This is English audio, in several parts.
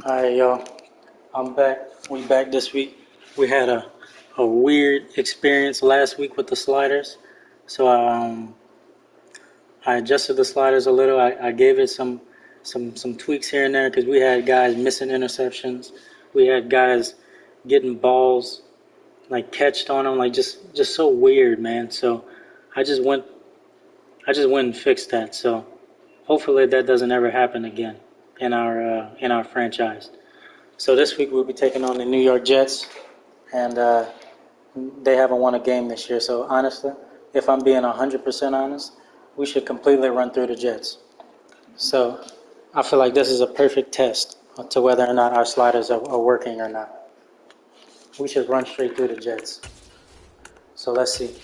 Alright, y'all. I'm back. We back this week. We had a weird experience last week with the sliders. So I adjusted the sliders a little. I gave it some tweaks here and there because we had guys missing interceptions. We had guys getting balls like catched on them, like just so weird, man. So I just went and fixed that. So hopefully that doesn't ever happen again in our franchise. So this week we'll be taking on the New York Jets, and they haven't won a game this year. So honestly, if I'm being 100% honest, we should completely run through the Jets. So I feel like this is a perfect test to whether or not our sliders are working or not. We should run straight through the Jets. So let's see.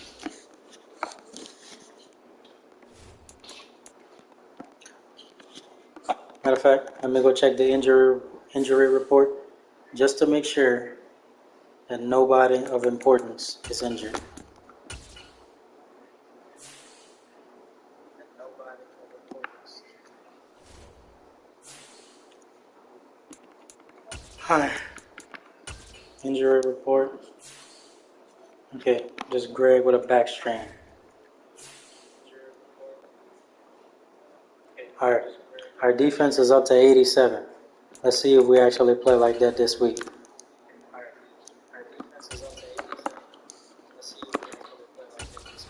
Matter of fact, let me go check the injury report just to make sure that nobody of importance is injured. Hi. Injury report. Okay, just Greg with a back strain. Alright, our defense is up to 87. Let's see if we actually play like that this week.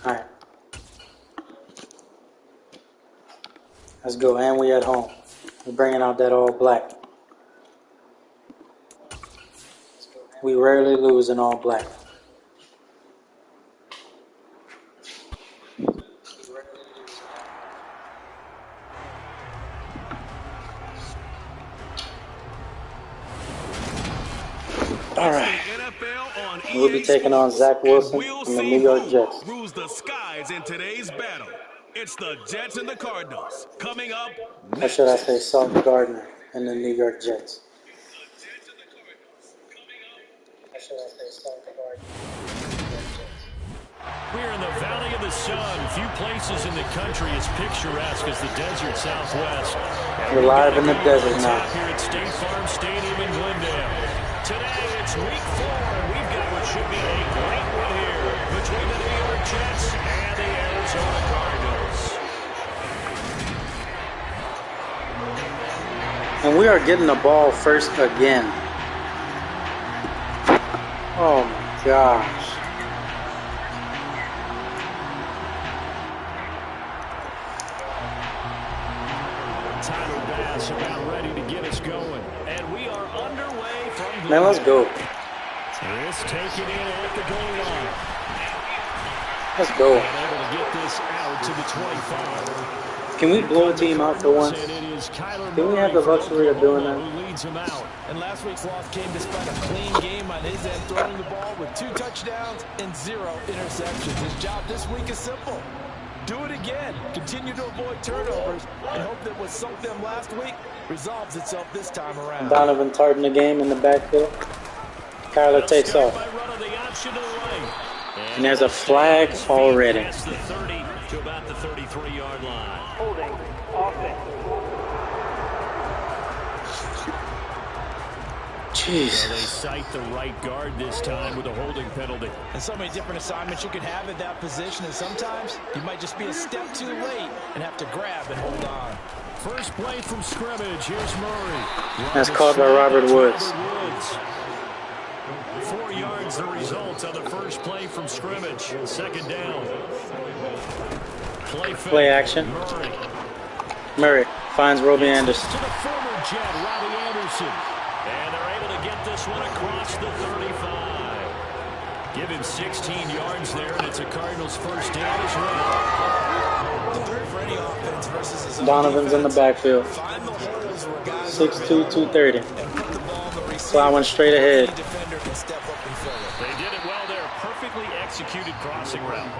Alright. Let's go, and we at home. We're bringing out that all black. We rarely lose in all black. All right. We'll be taking on Zach Wilson from the New York Jets. Rules the skies in today's battle. It's the Jets and the Cardinals coming up. Or should I say Sauce Gardner and the New York Jets? We're in the Valley of the Sun. Few places in the country as picturesque as the desert Southwest. We're live in the desert now. Here at State Farm Stadium in Glendale. Today it's week 4, and we've got what should be a great one here between the New York Jets and the Arizona Cardinals. And we are getting the ball first again. Oh my gosh. Tyler Bass about ready to get us going. And we are underway from Man, let's go. This taken in at the goal line. Let's go. Able to get this out to the 25. Can we blow a team out for once? Can we have the luxury of doing that? And last week's loss came despite a clean game on his end, throwing the ball with 2 touchdowns and 0 interceptions. His job this week is simple. Do it again. Continue to avoid turnovers and hope that what sunk them last week resolves itself this time around. Donovan starting the game in the backfield. Kyler takes off. And there's a flag already. To about the 33-yard line. Holding offense. Jeez. Well, they cite the right guard this time with a holding penalty. And so many different assignments you could have at that position, and sometimes you might just be a step too late and have to grab and hold on. First play from scrimmage. Here's Murray. That's caught by Robert Woods. 4 yards the result of the first play from scrimmage. Second down. Play action. Murray finds Robbie Anderson. To the former Jet, Robbie Anderson. And they're able to get this one across the 35. Give him 16 yards there, and it's a Cardinals first down as well. Donovan's in the backfield. 6'2", 230. Plowing straight ahead. They did it well there. Perfectly executed crossing route.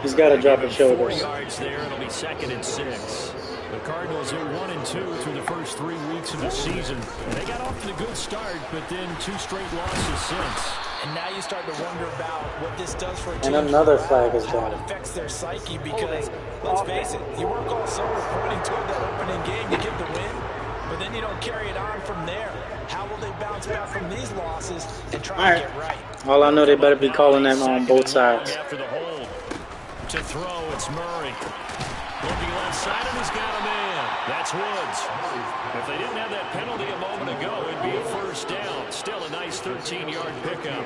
He's got to drop his 4 shoulders. yards there. It'll be 2nd and 6. The Cardinals are 1-2 through the first 3 weeks of the season. They got off to a good start, but then 2 straight losses since. And now you start to wonder about what this does for a team. And another flag is how it down. affects their psyche because, let's face it, you work all summer pointing toward that opening game to get the win, but but then you don't carry it on from there. How will they bounce back from these losses and try to get right? All I know, they better be calling them on both sides. After the hold. To throw, it's Murray. Looking left side, and he's got a man. That's Woods. If they didn't have that penalty a moment ago, it'd be a first down. Still a nice 13-yard pickup.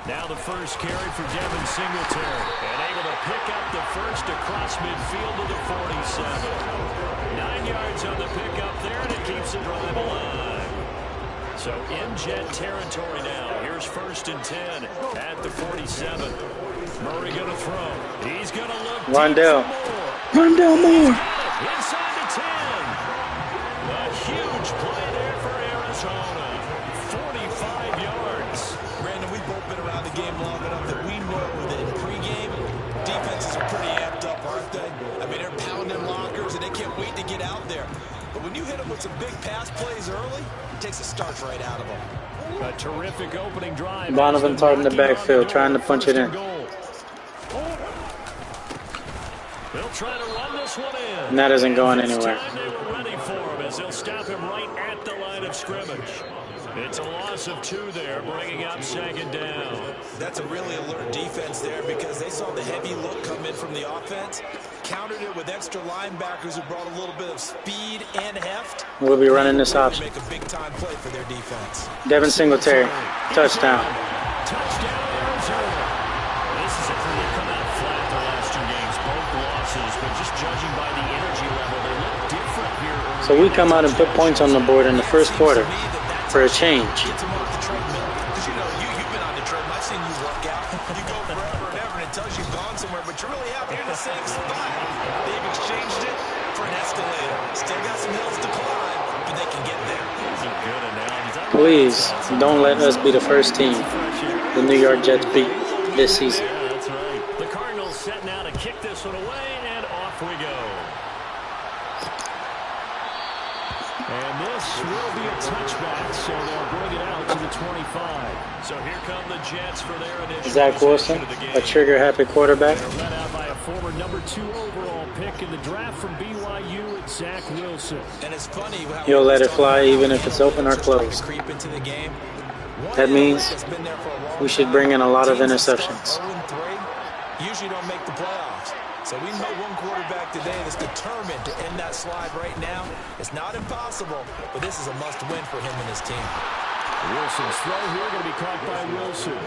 Now the first carry for Devin Singletary. And able to pick up the first across midfield to the 47. 9 yards on the pickup there, and it keeps the drive alive. So in Jet territory now. Here's 1st and 10 at the 47. Murray going to throw. He's going to look. Rondell Moore. Inside the 10. A huge play there for Arizona. 45 yards. Brandon, we've both been around the game long enough that we know that in pregame, defenses are pretty amped up, aren't they? I mean, they're pounding lockers, and they can't wait to get out there. But when you hit them with some big pass plays early, it takes a starch right out of them. A terrific opening drive. Donovan Tart in the backfield, trying to punch it in. They'll try to run this one in. And that isn't going anywhere. They were ready for him as they'll stop him right at the line of scrimmage. It's a loss of 2 there, bringing up 2nd down. That's a really alert defense there because they saw the heavy look come in from the offense, countered it with extra linebackers who brought a little bit of speed and heft. We'll be running this option. Make a big-time play for their defense. Devin Singletary, touchdown. Touchdown, Arizona. This is a crew that come out flat the last 2 games, both losses, but just judging by the energy level, they look different here. So we come out and put points on the board in the first quarter for a change. Get them off the treadmill. Because you know, you've been on the treadmill. I've seen you work out. You go forever and ever, and it tells you've gone somewhere, but you're really out here in the same spot. They've exchanged it for an escalator. Still got some hills to climb, but they can get there. These are good analogies. Please don't let us be the first team the New York Jets beat this season. Yeah, that's right. The Cardinals set now to kick this one away, and off we go. And this will be a touchback, so they'll bring it out to the 25. So here come the Jets for their initial Zach Wilson, a trigger-happy quarterback. They're led out by a former number 2 overall pick in the draft from BYU, it's Zach Wilson. And it's funny how He'll let it fly even if it's open or closed. Creep into the game. That means we should bring in a lot of interceptions. 0-3 usually don't make the playoffs. So we know one quarterback today that's determined to end that slide right now. It's not impossible, but this is a must-win for him and his team. Wilson's throw here going to be caught by Wilson.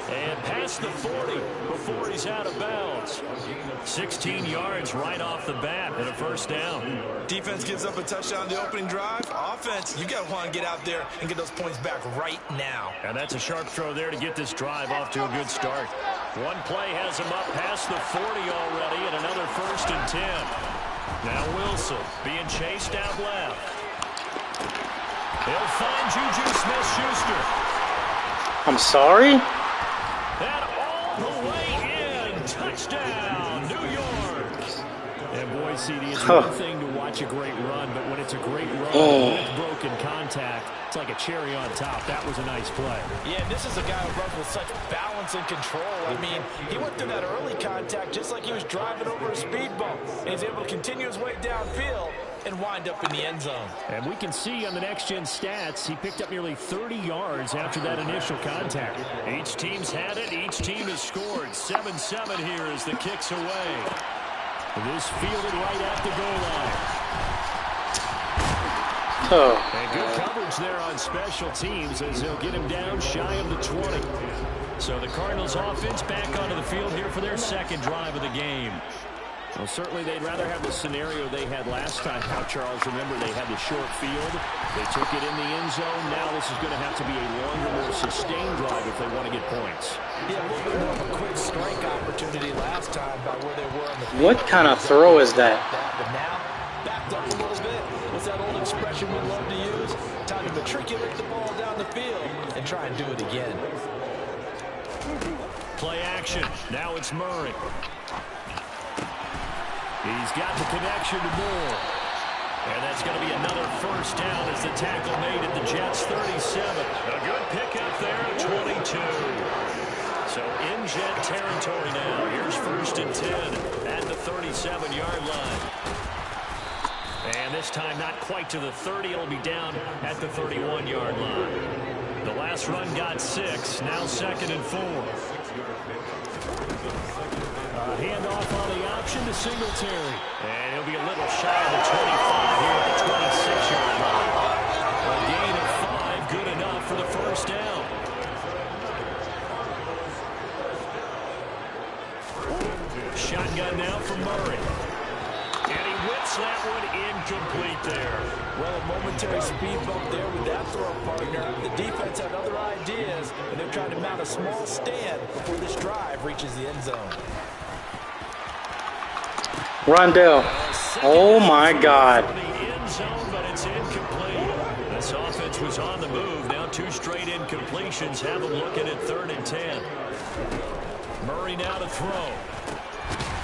And past the 40 before he's out of bounds. 16 yards right off the bat and a first down. Defense gives up a touchdown the opening drive. Offense, you got to want to get out there and get those points back right now. And that's a sharp throw there to get this drive off to a good start. One play has him up past the 40 already and another 1st and 10. Now Wilson being chased out left. He'll find Juju Smith-Schuster. I'm sorry? And all the way in. Touchdown, New York. And boy, CD, it's one thing to watch a great run, but when it's a great run with broken contact, it's like a cherry on top. That was a nice play. Yeah, this is a guy who runs with such balance and control. I mean, he went through that early contact just like he was driving over a speed bump. And he's able to continue his way downfield and wind up in the end zone. And we can see on the next-gen stats, he picked up nearly 30 yards after that initial contact. Each team's had it. Each team has scored. 7-7 here as the kick's away. This fielded right at the goal line. And good coverage there on special teams as they'll get him down shy of the 20. So the Cardinals offense back onto the field here for their second drive of the game. Well, certainly they'd rather have the scenario they had last time out, Charles. Remember, they had the short field. They took it in the end zone. Now this is going to have to be a longer, more sustained drive if they want to get points. Yeah, a little bit more of a quick strike opportunity last time by where they were on the field. What kind of throw is that? But now, backed up a little bit. What's that old expression we love to use? Time to matriculate the ball down the field and try and do it again. Play action. Now it's Murray. He's got the connection to Moore. And that's going to be another first down as the tackle made at the Jets' 37. A good pickup there at 22. So in Jet territory now. Here's 1st and 10 at the 37-yard line. And this time not quite to the 30. It'll be down at the 31-yard line. The last run got 6. Now 2nd and 4. Handoff on the option to Singletary. And he'll be a little shy of the 25 here at the 26-yard line. A gain of 5, good enough for the first down. Shotgun now for Murray. And he whips that one incomplete there. Well, a momentary speed bump there with that throw, partner. The defense had other ideas, and they're trying to mount a small stand before this drive reaches the end zone. Rondell. Oh, my God. The end zone, but it's incomplete. This offense was on the move. Now 2 straight incompletions have them looking at 3rd and 10. Murray now to throw.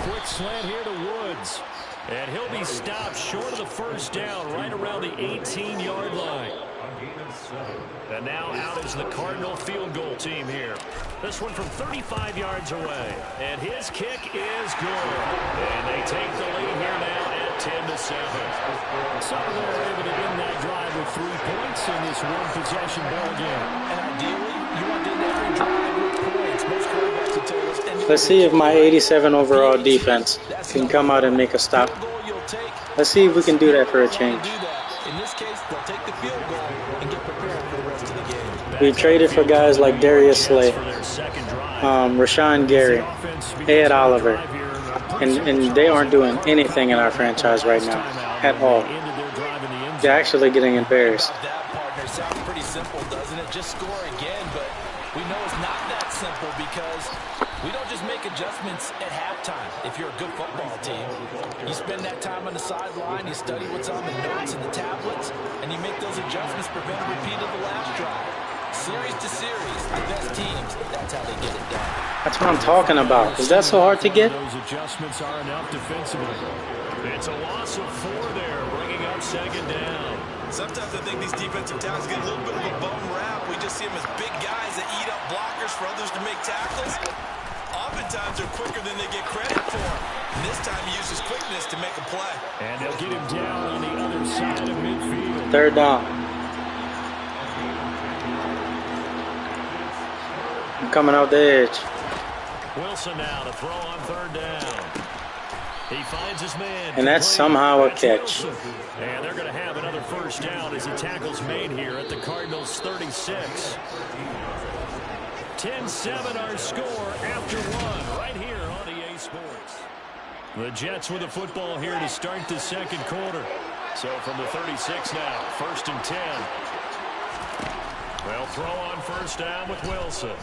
Quick slant here to Woods. And he'll be stopped short of the first down right around the 18-yard line. And now out is the Cardinal field goal team here. This one from 35 yards away. And his kick is good. And they take the lead here now at 10-7. So they're able to end that drive with 3 points in this one-possession ball game. And ideally, you want to end every drive with points. Most quarterbacks will tell us. Let's see if my 87 overall defense can come out and make a stop. Let's see if we can do that for a change. In this case, they'll take the field goal and get prepared for the rest of the game. We traded for guys like Darius Slay, Rashawn Gary, Ed Oliver, and they aren't doing anything in our franchise right now at all. They're actually getting embarrassed. That, partner, sounds pretty simple, doesn't it? Just score again, but we know it's not that simple because we don't just make adjustments at halftime. If you're a good football team, you spend that time on the sideline, you study what's on the notes and the tablets, and you make those adjustments, prevent a repeat of the last drive. Series to series, the best teams, that's how they get it done. That's what I'm talking about. Is that so hard to get? Those adjustments are enough defensively. It's a loss of 4 there, bringing up 2nd down. Sometimes I think these defensive tackles get a little bit of a bum rap. We just see them as big guys that eat up blockers for others to make tackles. Oftentimes they're quicker than they get credit for. And this time he uses quickness to make a play. And they'll get him down on the other side of midfield. 3rd down. I'm coming out the edge. Wilson now to throw on 3rd down. He finds his man. And that's somehow a catch. And they're going to have another first down as he tackles Maine here at the Cardinals' 36. 10-7 our score after 1 right here on EA Sports. The Jets with the football here to start the 2nd quarter. So from the 36 now, 1st and 10. They'll throw on 1st down with Wilson.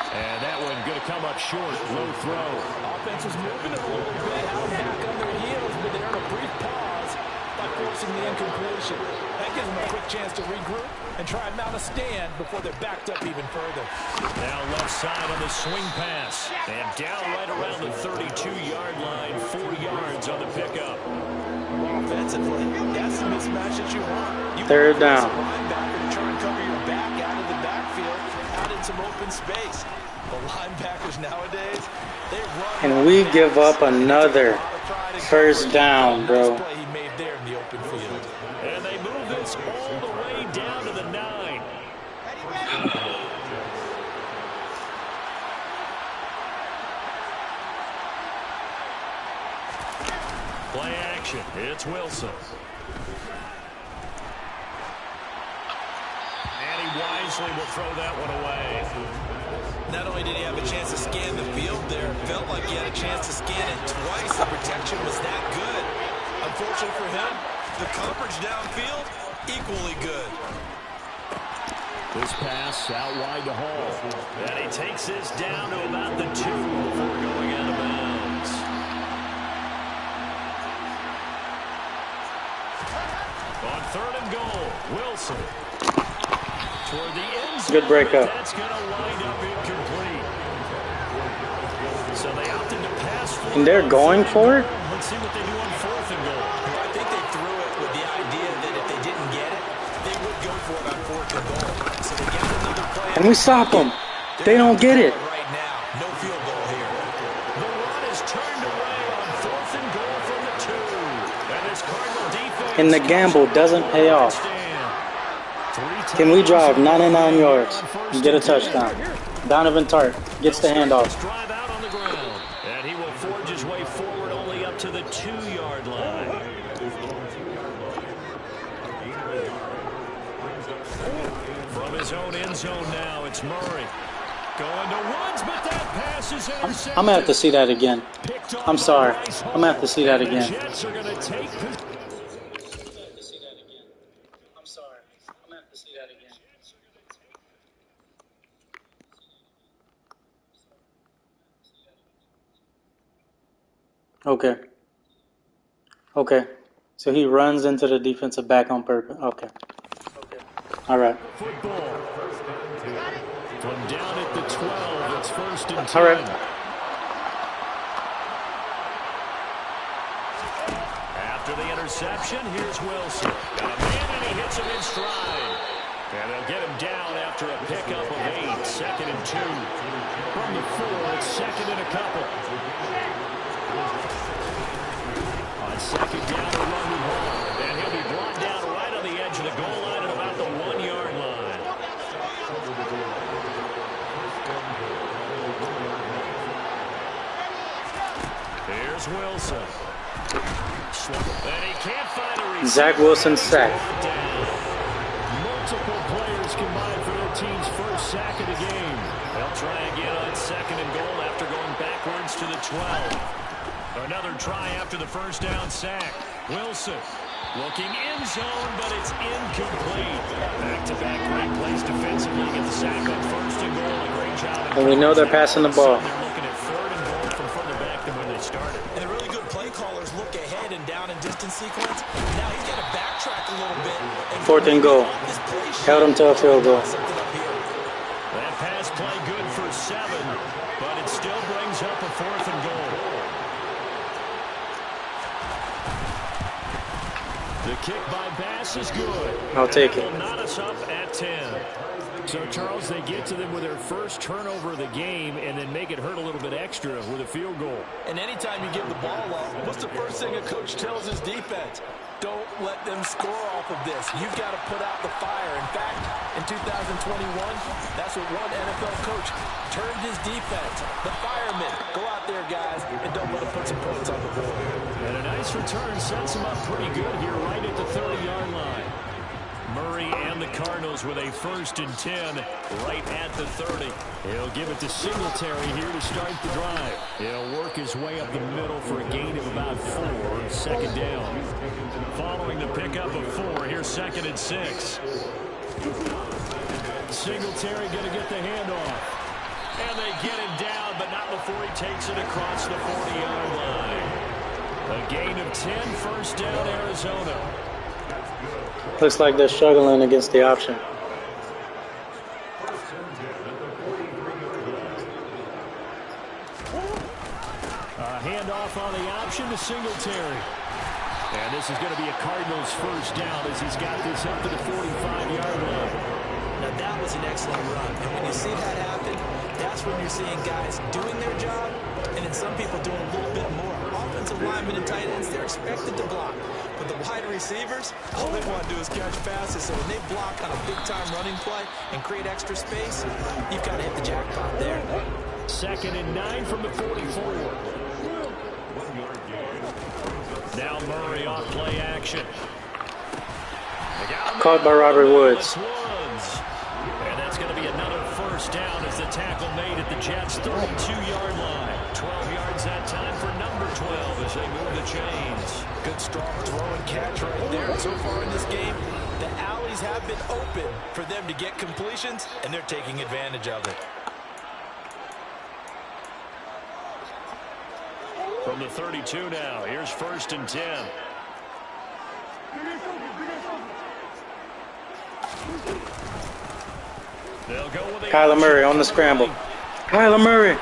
And that one going to come up short. Low throw. Offense was moving it a little bit, out back on their heels, but they're in a brief pause by forcing the incompletion. That gives them a quick chance to regroup and try and mount a stand before they're backed up even further. Now left side on the swing pass. And down right around the 32-yard line, 4 yards on the pickup. Offensively, that's the mismatch that you want. You 3rd down. Linebacker to try and cover your back out of the backfield, out in some open space. The linebackers nowadays, they run. And we give up another 1st down, bro. He made there in the open field. And they move this all the way down to the 9. Play action. It's Wilson. And he wisely will throw that one away. Not only did he have a chance to scan the field there, it felt like he had a chance to scan it twice. The protection was that good. Unfortunately for him, the coverage downfield, equally good. This pass out wide to Hall. And he takes this down to about the 2 before going out of bounds. On 3rd and goal, Wilson. Toward the end zone. Good breakup. That's going to wind up incomplete. So they opted to pass for it. And they're going for it? Let's see what they do on 4th and goal. I think they threw it with the idea that if they didn't get it, they would go for it on 4th and goal. So they get another play. Can we stop them? They don't get it. Right now, no field goal here. The run is turned away on 4th and goal from the 2. And this Cardinal defense And the gamble doesn't pay off. Can we drive 99 yards and get a touchdown? Donovan Tart gets the handoff. Drive out on the ground. And he will forge his way forward only up to the 2-yard line. From his own end zone now, it's Murray. Going to Woods, but that pass is intercepted. I'm going to have to see that again. I'm sorry. I'm going to have to see that again. The Jets are going to take Okay. Okay. So he runs into the defensive back on purpose. Okay. All right. football. From down at the 12, it's 1st and 10. All right. After the interception, here's Wilson. Got a man and he hits him in stride. And they'll get him down after a pickup of 8. 2nd and 2. From the 4, it's 2nd and a couple. On 2nd down, a run the ball. And he'll be brought down right on the edge of the goal line at about the 1-yard line. Here's Wilson. And he can't find a receiver. Zach Wilson sack. Multiple players combined for their team's first sack of the game. They'll try again on 2nd and goal after going backwards to the 12. Another try after the first down sack. Wilson looking in zone, but it's incomplete. Back-to-back great plays defensively. Get the sack on 1st and goal. A great job. And we know they're passing the ball. They're looking at 3rd and goal from further back than when they started. And the really good play callers look ahead and down and distance sequence. Now he's got to backtrack a little bit. 4th and goal. Held him to a field goal. That pass play good for 7, but it still brings up a 4th and goal. The kick by Bass is good. I'll take it. That'll knot us up at 10. So, Charles, they get to them with their first turnover of the game and then make it hurt a little bit extra with a field goal. And anytime you give the ball up, what's the first thing a coach tells his defense? Don't let them score off of this. You've got to put out the fire. In fact, in 2021, that's what one NFL coach turned his defense. The firemen. Go out there, guys, and don't let them put some points on the board. And a nice return sets him up pretty good here right at the 30-yard line. Murray and the Cardinals with a 1st and 10 right at the 30. He'll give it to Singletary here to start the drive. He'll work his way up the middle for a gain of about 4. 2nd down. Following the pickup of 4, here's 2nd and 6. Singletary going to get the handoff. And they get him down, but not before he takes it across the 40-yard line. A gain of 10, 1st down, Arizona. Looks like they're struggling against the option. Handoff on the option to Singletary. And this is going to be a Cardinals 1st down as he's got this up to the 45-yard line. Now, that was an excellent run. And when you see that happen, that's when you're seeing guys doing their job and then some people doing a little bit more. Offensive linemen and tight ends, they're expected to block. But the wide receivers, all they want to do is catch passes. So when they block on a big-time running play and create extra space, you've got to hit the jackpot there. 2nd and 9 from the 44. Now Murray off play action. Caught by Robert Woods. And that's going to be another 1st down as the tackle made at the Jets' 32-yard line. 12 yards that time for number 12 as they move the chains. Good strong throw and catch right there. And so far in this game, the alleys have been open for them to get completions, and they're taking advantage of it. From the 32 now, here's 1st and 10. They'll go with Kyler Murray on the scramble. Kyler Murray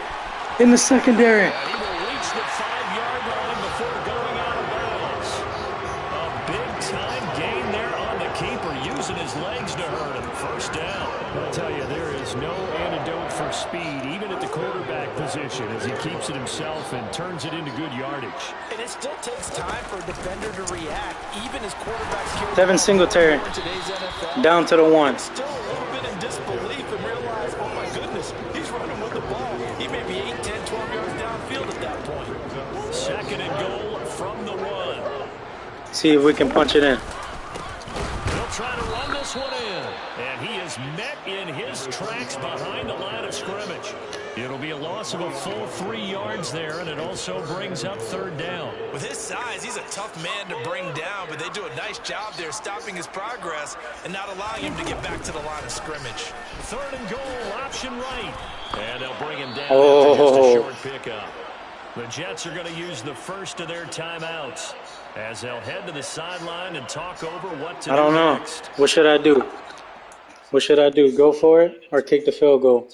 in the secondary. And he will reach the 5-yard line before going out of bounds. A big-time gain there on the keeper, using his legs to hurt him. 1st down. I'll tell you, there is no position as he keeps it himself and turns it into good yardage. And it still takes time for a defender to react, even as quarterbacks. Devin Singletary down to the 1. Still a little bit in disbelief and realize, oh my goodness, he's running with the ball. He may be 8, 10, 12 yards downfield at that point. Second and goal from the 1. See if we can punch it in. He'll try to run this one in. And he is met in his tracks behind the line of scrimmage. It'll be a loss of a full 3 yards there, and it also brings up third down. With his size, he's a tough man to bring down, but they do a nice job there stopping his progress and not allowing him to get back to the line of scrimmage. Third and goal, option right. And they'll bring him down after just a short pickup. The Jets are going to use the first of their timeouts as they'll head to the sideline and talk over what to do next. I don't know. What should I do? What should I do? Go for it or kick the field goal?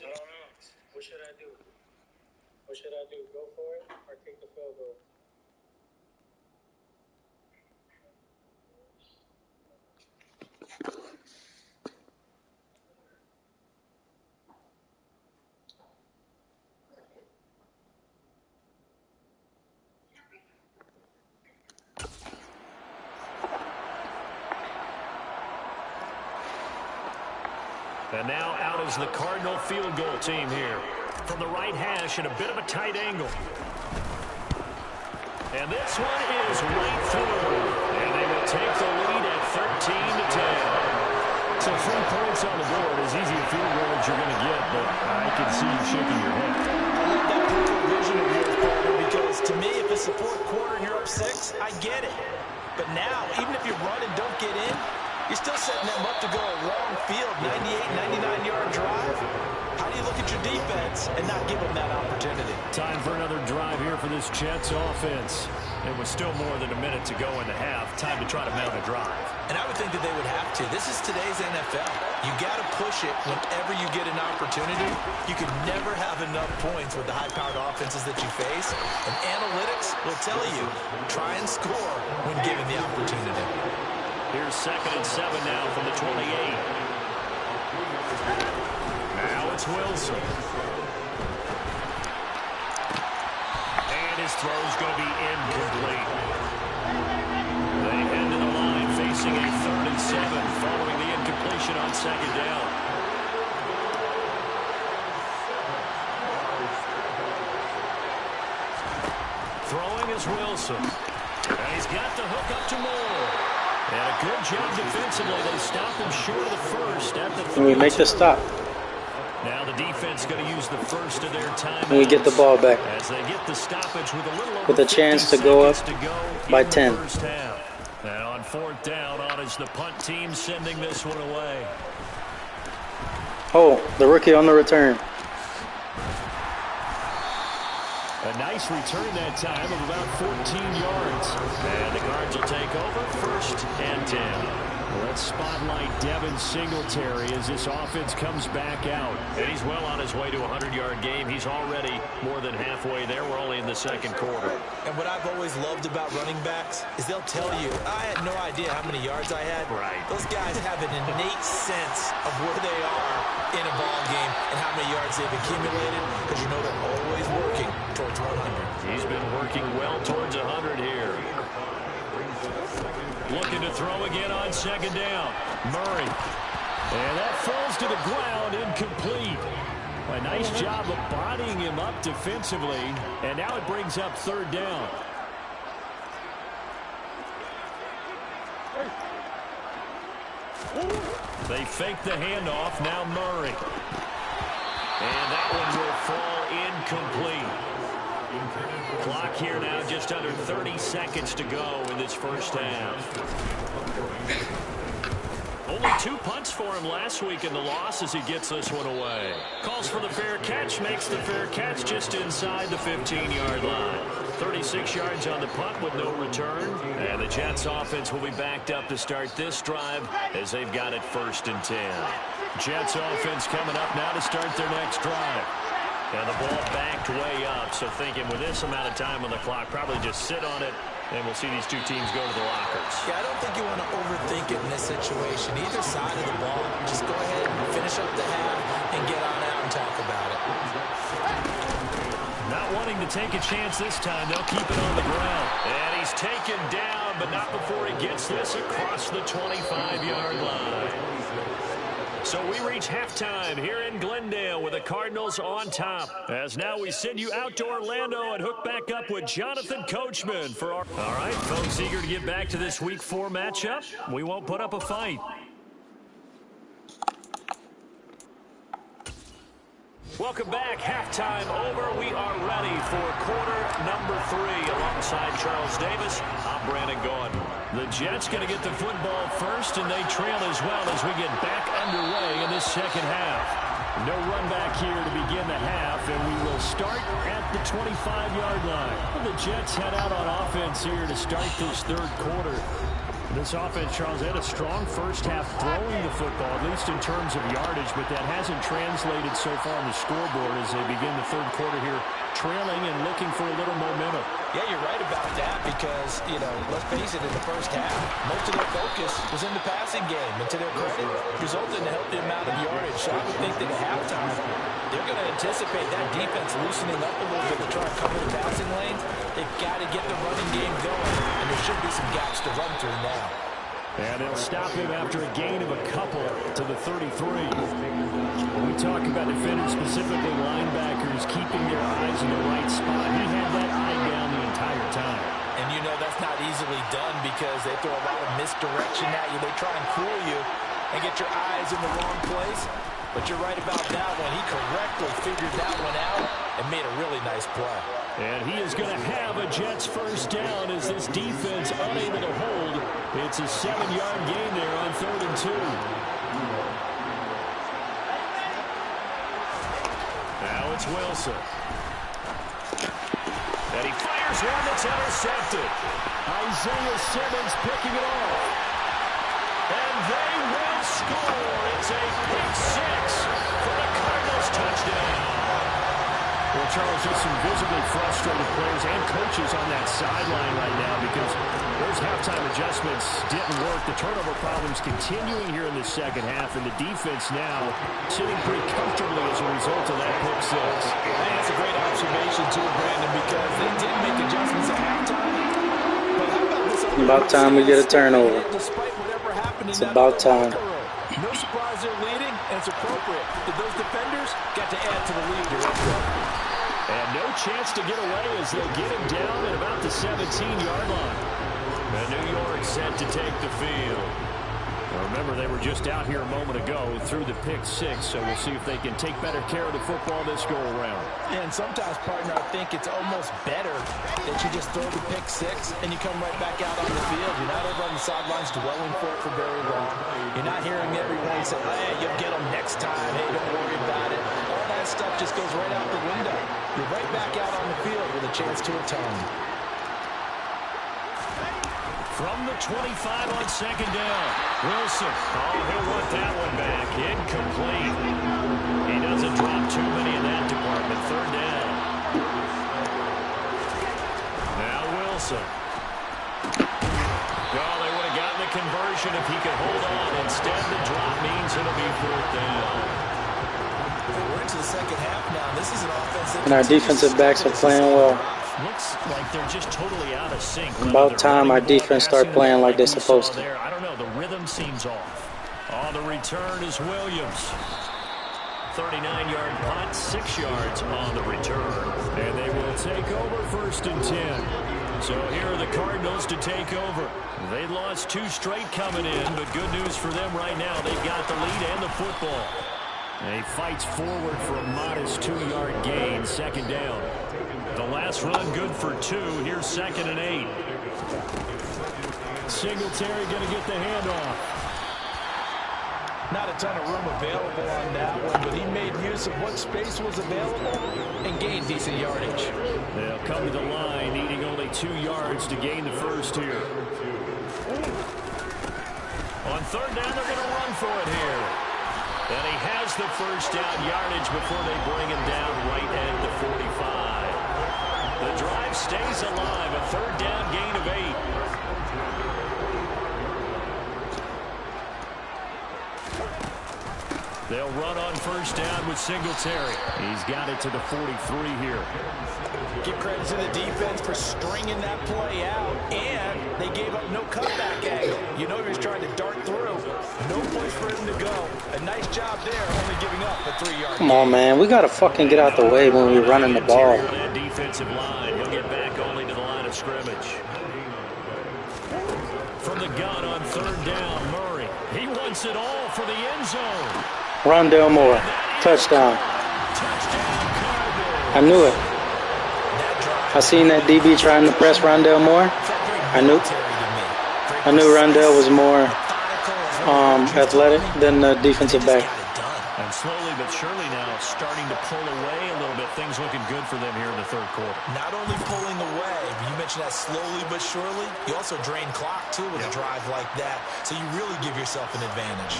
And now out is the Cardinal field goal team here. From the right hash at a bit of a tight angle. And this one is right through. And they will take the lead at 13-10. So 3 points on the board, as easy a field goal as you're going to get, but I can see you shaking your head. I love that brutal vision of yours, partner, because to me, if it's a fourth quarter and you're up 6, I get it. But now, even if you run and don't get in, you're still setting them up to go a long field, 98, 99-yard drive. How do you look at your defense and not give them that opportunity? Time for another drive here for this Jets offense. It was still more than a minute to go in the half. Time to try to mount a drive. And I would think that they would have to. This is today's NFL. You got to push it whenever you get an opportunity. You can never have enough points with the high-powered offenses that you face. And analytics will tell you, try and score when given the opportunity. Here's 2nd and 7 now from the 28. Now it's Wilson. And his throw's going to be incomplete. They head to the line facing a 3rd and 7 following the incompletion on 2nd down. Throwing is Wilson. And he's got the hook up to Moore. And a good job defensively. They stop him short of the first at the 32. And we make the stop. Now the defense going to use the first of their time. And we get the ball back. As they get the stoppage with a little over with a chance to go up by 10. And on 4th down, on is the punt team sending this one away. Oh, the rookie on the return. A nice return that time of about 14 yards. And the Cards will take over 1st and 10. Let's spotlight Devin Singletary as this offense comes back out. And he's well on his way to a 100-yard game. He's already more than halfway there. We're only in the 2nd quarter. And what I've always loved about running backs is they'll tell you, I had no idea how many yards I had. Right. Those guys have an innate sense of where they are in a ball game and how many yards they've accumulated, because you know they're always working towards 100. He's been working well towards 100 here. Looking to throw again on 2nd down. Murray. And that falls to the ground, incomplete. A nice job of bodying him up defensively. And now it brings up 3rd down. They fake the handoff. Now Murray. And that one will fall incomplete. Clock here now just under 30 seconds to go in this first half. Only 2 punts for him last week in the loss as he gets this one away. Calls for the fair catch, makes the fair catch just inside the 15-yard line. 36 yards on the punt with no return. And the Jets offense will be backed up to start this drive as they've got it 1st and 10. Jets offense coming up now to start their next drive. And the ball backed way up, so thinking with this amount of time on the clock, probably just sit on it, and we'll see these 2 teams go to the lockers. Yeah, I don't think you want to overthink it in this situation. Either side of the ball, just go ahead and finish up the half and get on out and talk about it. wanting to take a chance this time. They'll keep it on the ground. And he's taken down, but not before he gets this across the 25-yard line. So we reach halftime here in Glendale with the Cardinals on top. As now we send you out to Orlando and hook back up with Jonathan Coachman for our... All right, folks, eager to get back to this Week 4 matchup. We won't put up a fight. Welcome back. Halftime over. We are ready for quarter number 3. Alongside Charles Davis, I'm Brandon Gordon. The Jets going to get the football first, and they trail as well as we get back underway in this second half. No run back here to begin the half, and we will start at the 25-yard line. The Jets head out on offense here to start this third quarter. This offense, Charles, had a strong first half throwing the football, at least in terms of yardage, but that hasn't translated so far on the scoreboard as they begin the third quarter here, trailing and looking for a little momentum. Yeah, you're right about that because, let's face it, in the first half, most of their focus was in the passing game. And to their credit, resulted in a healthy amount of yardage. So I would think that at halftime, they're going to anticipate that defense loosening up a little bit to try and cover the passing lanes. They've got to get the running game going, and there should be some gaps to run through now. And they'll stop him after a gain of a couple to the 33. When we talk about defenders, specifically linebackers, keeping their eyes in the right spot, he had that eye down the entire time. And that's not easily done because they throw a lot of misdirection at you. They try and fool you and get your eyes in the wrong place. But you're right about that one. He correctly figured that one out and made a really nice play. And he is going to have a Jets first down as this defense unable to hold. It's a 7-yard gain there on 3rd and 2. Now it's Wilson. And he fires one that's intercepted. Isaiah Simmons picking it off. And they will score. It's a pick 6 for the Cardinals touchdown. Well, Charles, just some visibly frustrated players and coaches on that sideline right now because those halftime adjustments didn't work. The turnover problems continuing here in the second half, and the defense now sitting pretty comfortably as a result of that pick 6. That's a great observation, too, Brandon, because they did make adjustments at halftime. But how about this? About time we get a turnover. Despite whatever happened in It's that about time. No surprise they're leading, and it's appropriate. Those defenders got to add to the lead directly. And no chance to get away as they'll get him down at about the 17-yard line. And New York set to take the field. Now remember, they were just out here a moment ago through the pick 6, so we'll see if they can take better care of the football this go-around. And sometimes, partner, I think it's almost better that you just throw the pick 6 and you come right back out on the field. You're not over on the sidelines dwelling for it for very long. You're not hearing everyone say, hey, you'll get them next time. Hey, don't worry about it. All that stuff just goes right out the window. You're right back out on the field with a chance to atone. From the 25 on 2nd down, Wilson. Oh, he'll want that one back. Incomplete. He doesn't drop too many in that department. 3rd down. Now Wilson. Oh, they would have gotten the conversion if he could hold on. Instead, the drop means it'll be 4th down. We're into the second half now. This is an offense that And our defensive backs are playing well. Looks like they're just totally out of sync. About time our defense start playing like they're supposed to. I don't know. The rhythm seems off. On the return is Williams. 39-yard punt, 6 yards on the return. And they will take over 1st and 10. So here are the Cardinals to take over. They lost 2 straight coming in, but good news for them right now. They've got the lead and the football. And he fights forward for a modest 2-yard gain, 2nd down. The last run good for 2. Here's 2nd and 8. Singletary going to get the handoff. Not a ton of room available on that one, but he made use of what space was available and gained decent yardage. They'll come to the line, needing only 2 yards to gain the first here. On 3rd down, they're going to run for it here. And he has the first down yardage before they bring him down right at the 45. The drive stays alive. A 3rd down gain of 8. They'll run on 1st down with Singletary. He's got it to the 43 here. Give credit to the defense for stringing that play out, and they gave up no cutback angle. You know he was trying to dart through. No place for him to go. A nice job there, only giving up a 3-yard. Come on, man. We got to fucking get out the way when we're running the ball. That defensive line. He'll get back only to the line of scrimmage. From the gun on 3rd down, Murray. He wants it all for the end zone. Rondale Moore. Touchdown. I knew it. I seen that DB trying to press Rondale Moore. I knew Rondale was more athletic than the defensive back. And slowly but surely now starting to pull away a little bit. Things looking good for them here in the 3rd quarter. Not only pulling away, you mentioned that slowly but surely, you also drain clock too with a drive like that. So you really give yourself an advantage.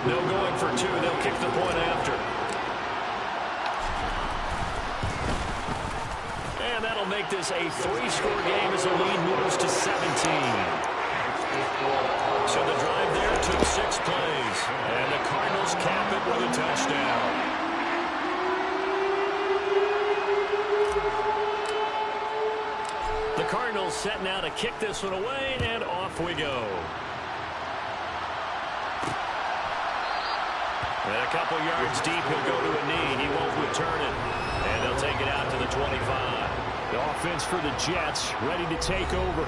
No going for 2. They'll kick the point after. And that'll make this a 3-score game as the lead moves to 17. So the drive there took 6 plays. And the Cardinals cap it with a touchdown. The Cardinals set now to kick this one away, and off we go. And a couple yards deep, he'll go to a knee. He won't return it. And they'll take it out to the 25. The offense for the Jets ready to take over.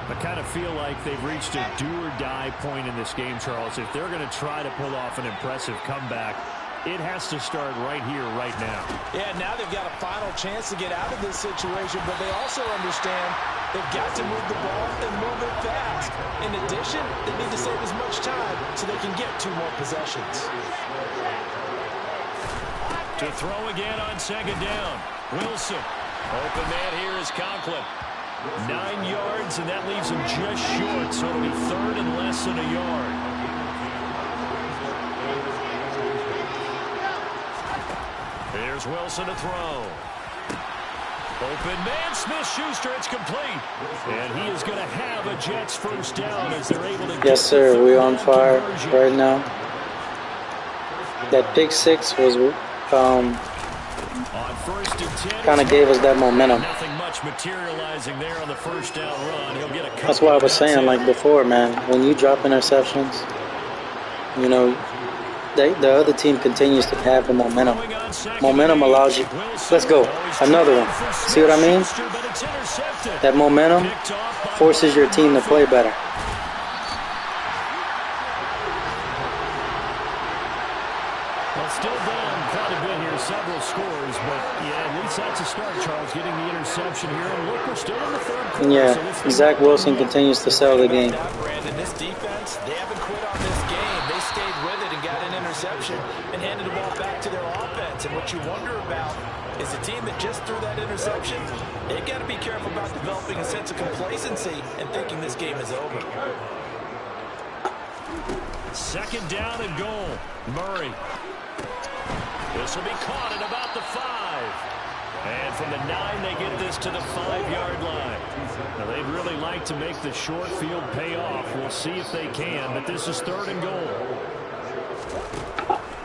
I kind of feel like they've reached a do-or-die point in this game, Charles. If they're going to try to pull off an impressive comeback, it has to start right here, right now. Yeah, now they've got a final chance to get out of this situation, but they also understand they've got to move the ball and move it fast. In addition, they need to save as much time so they can get 2 more possessions. To throw again on 2nd down. Wilson. Open man here is Conklin. 9 yards, and that leaves him just short, so it'll be 3rd and less than a yard. Here's Wilson to throw. Open man, Smith-Schuster, it's complete. And he is going to have a Jets 1st down as they're able to... Yes, sir. We're on fire right now. That pick 6 was... kind of gave us that momentum. Nothing much materializing there on the 1st down run. He'll get a That's why I was saying, like before, man, when you drop interceptions, you know, the other team continues to have the momentum. Momentum allows you. Let's go. Another one. See what I mean? That momentum forces your team to play better. Still down quite a bit here, several scores, but yeah, at least that's a start, Charles, getting the interception here. And look, we're still in the 3rd quarter. Yeah, so Zach Wilson continues to sell the game. Brandon, this defense, they haven't quit on this game. They stayed with it and got an interception and handed the ball back to their offense. And what you wonder about is the team that just threw that interception, they've got to be careful about developing a sense of complacency and thinking this game is over. 2nd down and goal. Murray. This will be caught at about the 5. And from the 9, they get this to the 5-yard line. Now, they'd really like to make the short field pay off. We'll see if they can, but this is 3rd and goal.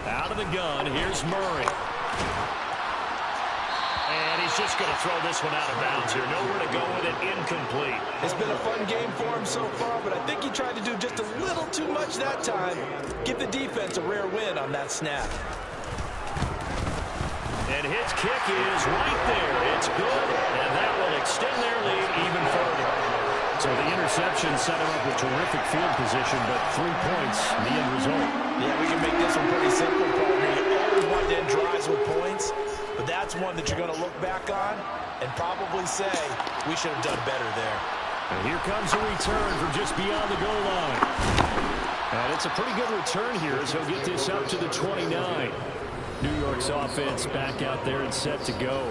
Out of the gun, here's Murray. And he's just going to throw this one out of bounds here. Nowhere to go with it, incomplete. It's been a fun game for him so far, but I think he tried to do just a little too much that time. Give the defense a rare win on that snap. And his kick is right there. It's good, and that will extend their lead even further. So the interception set him up with terrific field position, but 3 points, the end result. Yeah, we can make this one pretty simple, partner. You always want to end drives with points, but that's one that you're going to look back on and probably say, we should have done better there. And here comes a return from just beyond the goal line. And it's a pretty good return here as he'll get this up to the 29. New York's offense back out there and set to go.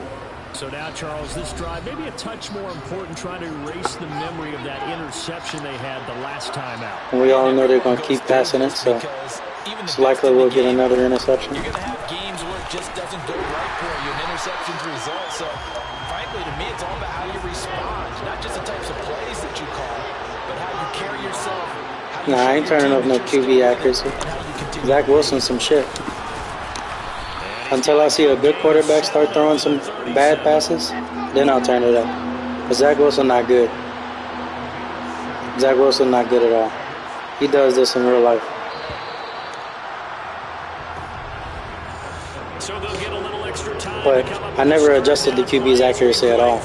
So now, Charles, this drive maybe a touch more important, trying to erase the memory of that interception they had the last time out. And we all know they're going to keep passing it, so it's likely we'll get another interception. You're going to have games where it just doesn't go right for you, and interceptions result. So, frankly, to me, it's all about how you respond, not just the types of plays that you call, but how you carry yourself. Nah, I ain't turning up no QB accuracy. Zach Wilson some shit. And he Until I see a good quarterback start throwing some bad passes, then I'll turn it up. But Zach Wilson not good. Zach Wilson not good at all. He does this in real life. So they'll get a little extra time. But I never adjusted the QB's accuracy at all.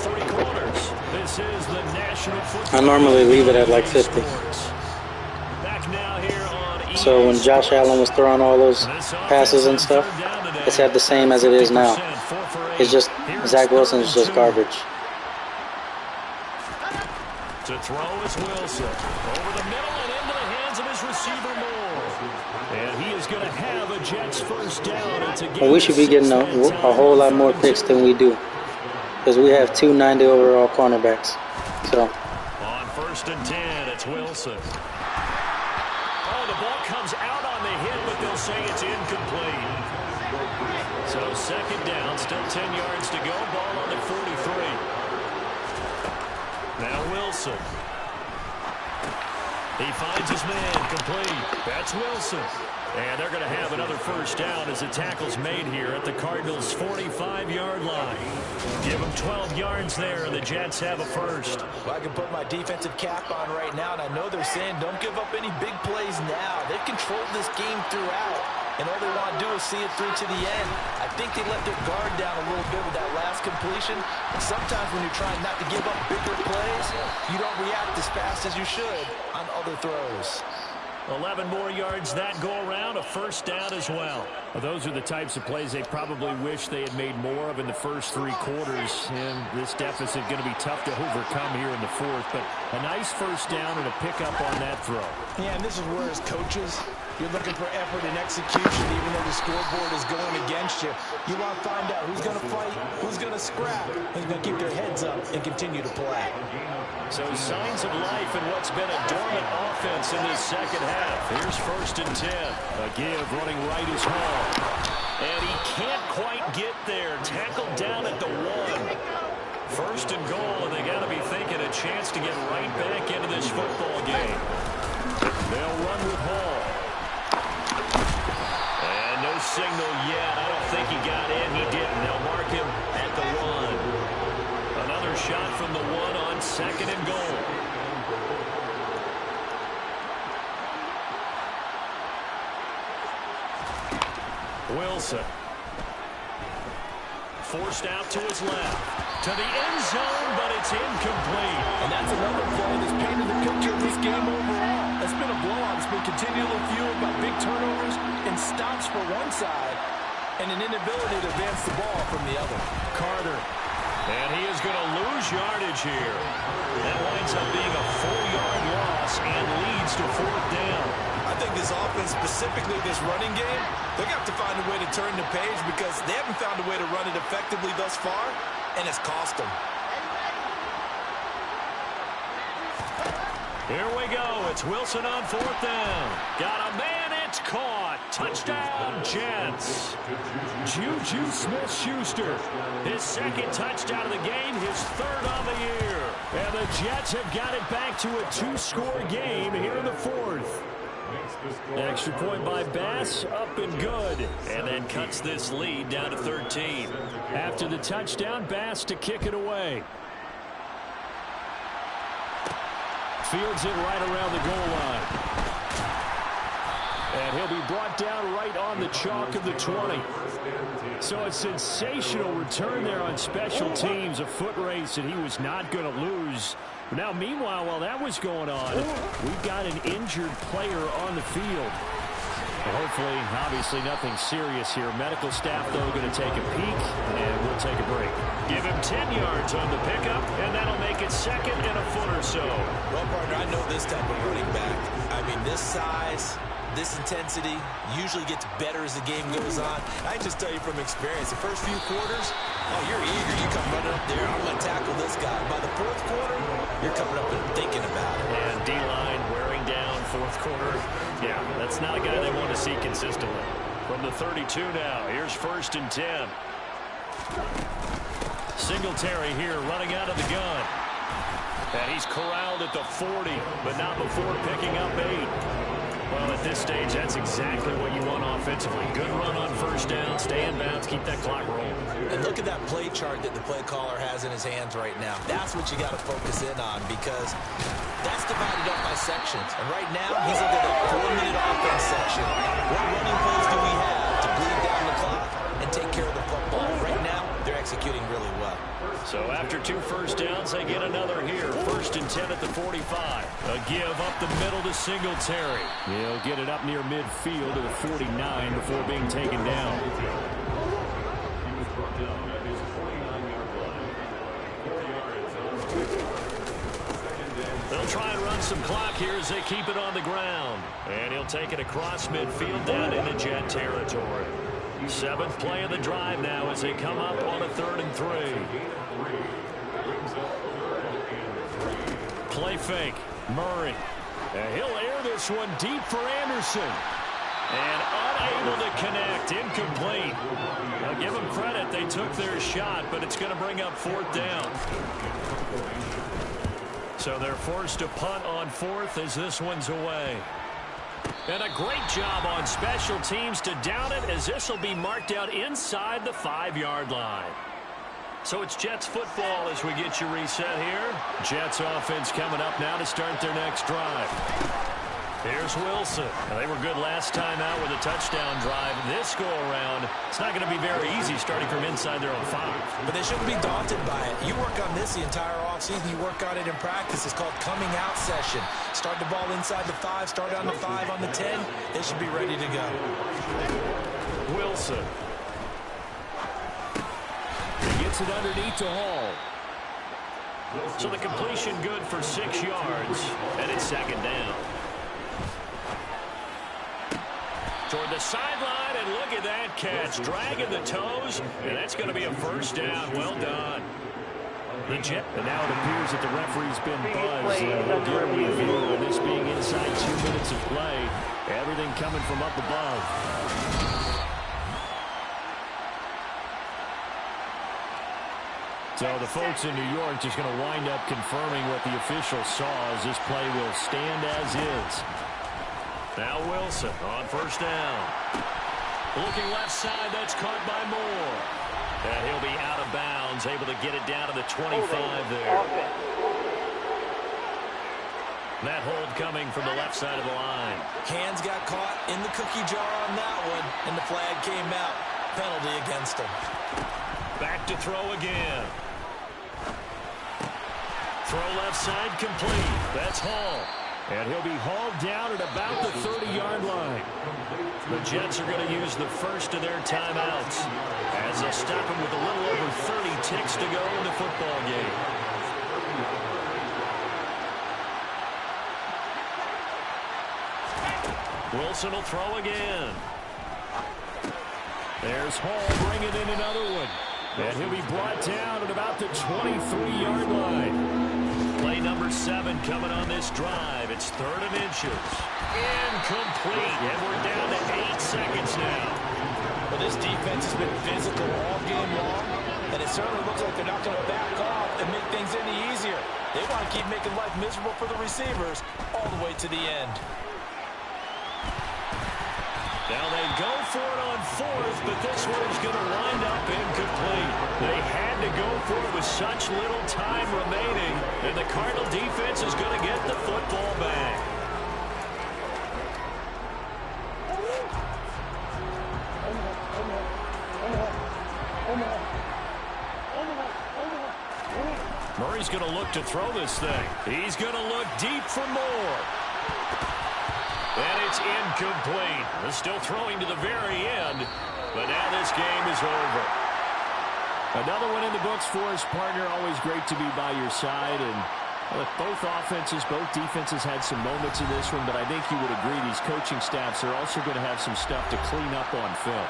I normally leave it at like 50. So when Josh Allen was throwing all those passes and stuff, it's at the same as it is now. It's just Zach Wilson is just garbage. To throw is Wilson. Over the middle and into the hands of his receiver Moore. And he is going to have a Jets first down. Well, we should be getting a whole lot more picks than we do. Because we have 2 90 overall cornerbacks. So. On 1st and 10, it's Wilson. Oh, the ball comes out on the hit, but they'll say it's incomplete. So 2nd down, still 10 yards to go. Ball on the 43. Now Wilson. He finds his man, complete. That's Wilson. And they're going to have another first down as the tackle's made here at the Cardinals' 45-yard line. Give them 12 yards there, and the Jets have a first. Well, I can put my defensive cap on right now, and I know they're saying don't give up any big plays now. They've controlled this game throughout, and all they want to do is see it through to the end. I think they let their guard down a little bit with that last completion. And sometimes when you're trying not to give up bigger plays, you don't react as fast as you should on other throws. 11 more yards that go around, a first down as well. Those are the types of plays they probably wish they had made more of in the first 3 quarters. And this deficit going to be tough to overcome here in the 4th. But a nice first down and a pickup on that throw. Yeah, and this is where as coaches, you're looking for effort and execution even though the scoreboard is going against you. You want to find out who's going to fight, who's going to scrap, who's going to keep their heads up and continue to play. So signs of life in what's been a dormant offense in this second half. Here's 1st and 10. A give running right is Hall. And he can't quite get there. Tackled down at the 1. 1st and goal, and they got to be thinking a chance to get right back into this football game. They'll run with Hall. And no signal yet. I don't think he got in. He didn't. They'll mark him at the 1. Another shot from the 1 on 2nd and goal. Wilson. Forced out to his left. To the end zone, but it's incomplete. And that's another play that's painted the picture of this game overall. It's been a blowout. It's been continually fueled by big turnovers and stops for one side and an inability to advance the ball from the other. Carter. And he is going to lose yardage here. That winds up being a 4-yard loss and leads to 4th down. I think this offense, specifically this running game, they're going to have to find a way to turn the page because they haven't found a way to run it effectively thus far, and it's cost them. Here we go. It's Wilson on 4th down. Got a man. It's caught. Touchdown, Jets. Juju Smith-Schuster. His 2nd touchdown of the game, his 3rd on the year. And the Jets have got it back to a 2-score game here in the 4th. Extra point by Bass, up and good. And then cuts this lead down to 13. After the touchdown, Bass to kick it away. Fields it right around the goal line. And he'll be brought down right on the chalk of the 20. So a sensational return there on special teams. A foot race that he was not going to lose. Now, meanwhile, while that was going on, we've got an injured player on the field. Hopefully, obviously, nothing serious here. Medical staff, though, going to take a peek, and we'll take a break. Give him 10 yards on the pickup, and that'll make it 2nd and a foot or so. Well, partner, I know this type of running back. I mean, this size, this intensity usually gets better as the game goes on. I just tell you from experience, the first few quarters, oh, you're eager. You come running up there, I'm going to tackle this guy. By the 4th quarter, you're coming up and thinking about it. And D-line wearing down 4th quarter. Yeah, that's not a guy they want to see consistently. From the 32 now, here's 1st and 10. Singletary here running out of the gun. And he's corralled at the 40, but not before picking up 8. Well, at this stage, that's exactly what you want offensively. Good run on first down, stay in bounds, keep that clock rolling. And look at that play chart that the play caller has in his hands right now. That's what you got to focus in on because that's divided up by sections. And right now, he's looking at that 4-minute offense section. What running plays do we have to bleed down the clock and take care of the football? Right now, they're executing really well. So after 2 first downs, they get another here. 1st and 10 at the 45. A give up the middle to Singletary. He'll get it up near midfield to the 49 before being taken down. They'll try and run some clock here as they keep it on the ground. And he'll take it across midfield down into Jet territory. 7th play of the drive now as they come up on a 3rd and 3. Play fake. Murray. And he'll air this one deep for Anderson. And unable to connect. Incomplete. I'll give them credit. They took their shot, but it's going to bring up 4th down. So they're forced to punt on 4th as this one's away. And a great job on special teams to down it as this will be marked out inside the 5-yard line. So it's Jets football as we get you reset here. Jets offense coming up now to start their next drive. Here's Wilson. Now, they were good last time out with a touchdown drive. This go-around, it's not going to be very easy starting from inside their own 5. But they shouldn't be daunted by it. You work on this the entire offseason. You work on it in practice. It's called coming out session. Start the ball inside the 5, start on the 5, on the 10. They should be ready to go. Wilson. He gets it underneath to Hall. So the completion good for 6 yards, and it's 2nd down. Toward the sideline, and look at that catch. Dragging the toes, and that's going to be a 1st down. Well done. The Jet. And now it appears that the referee's been buzzed. We'll get a review of this being inside 2 minutes of play. Everything coming from up above. So the folks in New York just going to wind up confirming what the official saw as this play will stand as is. Now Wilson on 1st down. Looking left side, that's caught by Moore. And he'll be out of bounds, able to get it down to the 25 there. That hold coming from the left side of the line. Hands got caught in the cookie jar on that one, and the flag came out. Penalty against him. Back to throw again. Throw left side complete. That's Hall. And he'll be hauled down at about the 30-yard line. The Jets are going to use the first of their timeouts as they'll stop him with a little over 30 ticks to go in the football game. Wilson will throw again. There's Hall bringing in another one. And he'll be brought down at about the 23-yard line. Play number 7 coming on this drive. It's 3rd and inches. Incomplete. And we're down to 8 seconds now. Well, this defense has been physical all game long, and it certainly looks like they're not going to back off and make things any easier. They want to keep making life miserable for the receivers all the way to the end. Now they go for it on 4th, but this one is going to wind up incomplete. They had to go for it with such little time remaining, and the Cardinal defense is going to get the football back. Murray's going to look to throw this thing. He's going to look deep for more. And it's incomplete. They're still throwing to the very end, but now this game is over. Another one in the books for his partner. Always great to be by your side. And both offenses, both defenses had some moments in this one, but I think you would agree these coaching staffs are also going to have some stuff to clean up on film.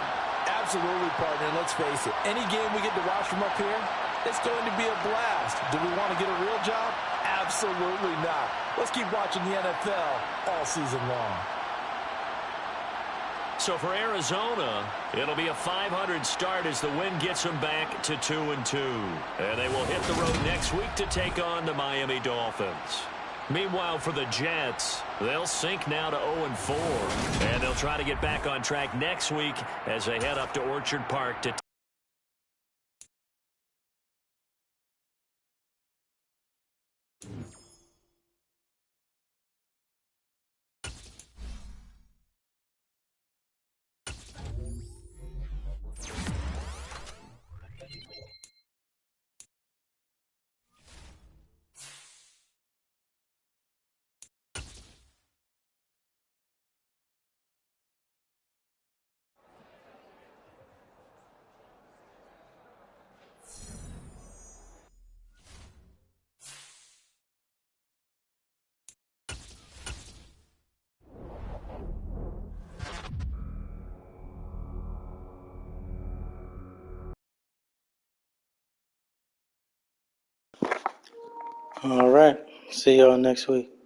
Absolutely, partner. Let's face it, any game we get to watch from up here, it's going to be a blast. Do we want to get a real job? Absolutely not. Let's keep watching the NFL all season long. So for Arizona, it'll be a 500 start as the win gets them back to 2-2. And they will hit the road next week to take on the Miami Dolphins. Meanwhile, for the Jets, they'll sink now to 0-4. And they'll try to get back on track next week as they head up to Orchard Park to All right. See y'all next week.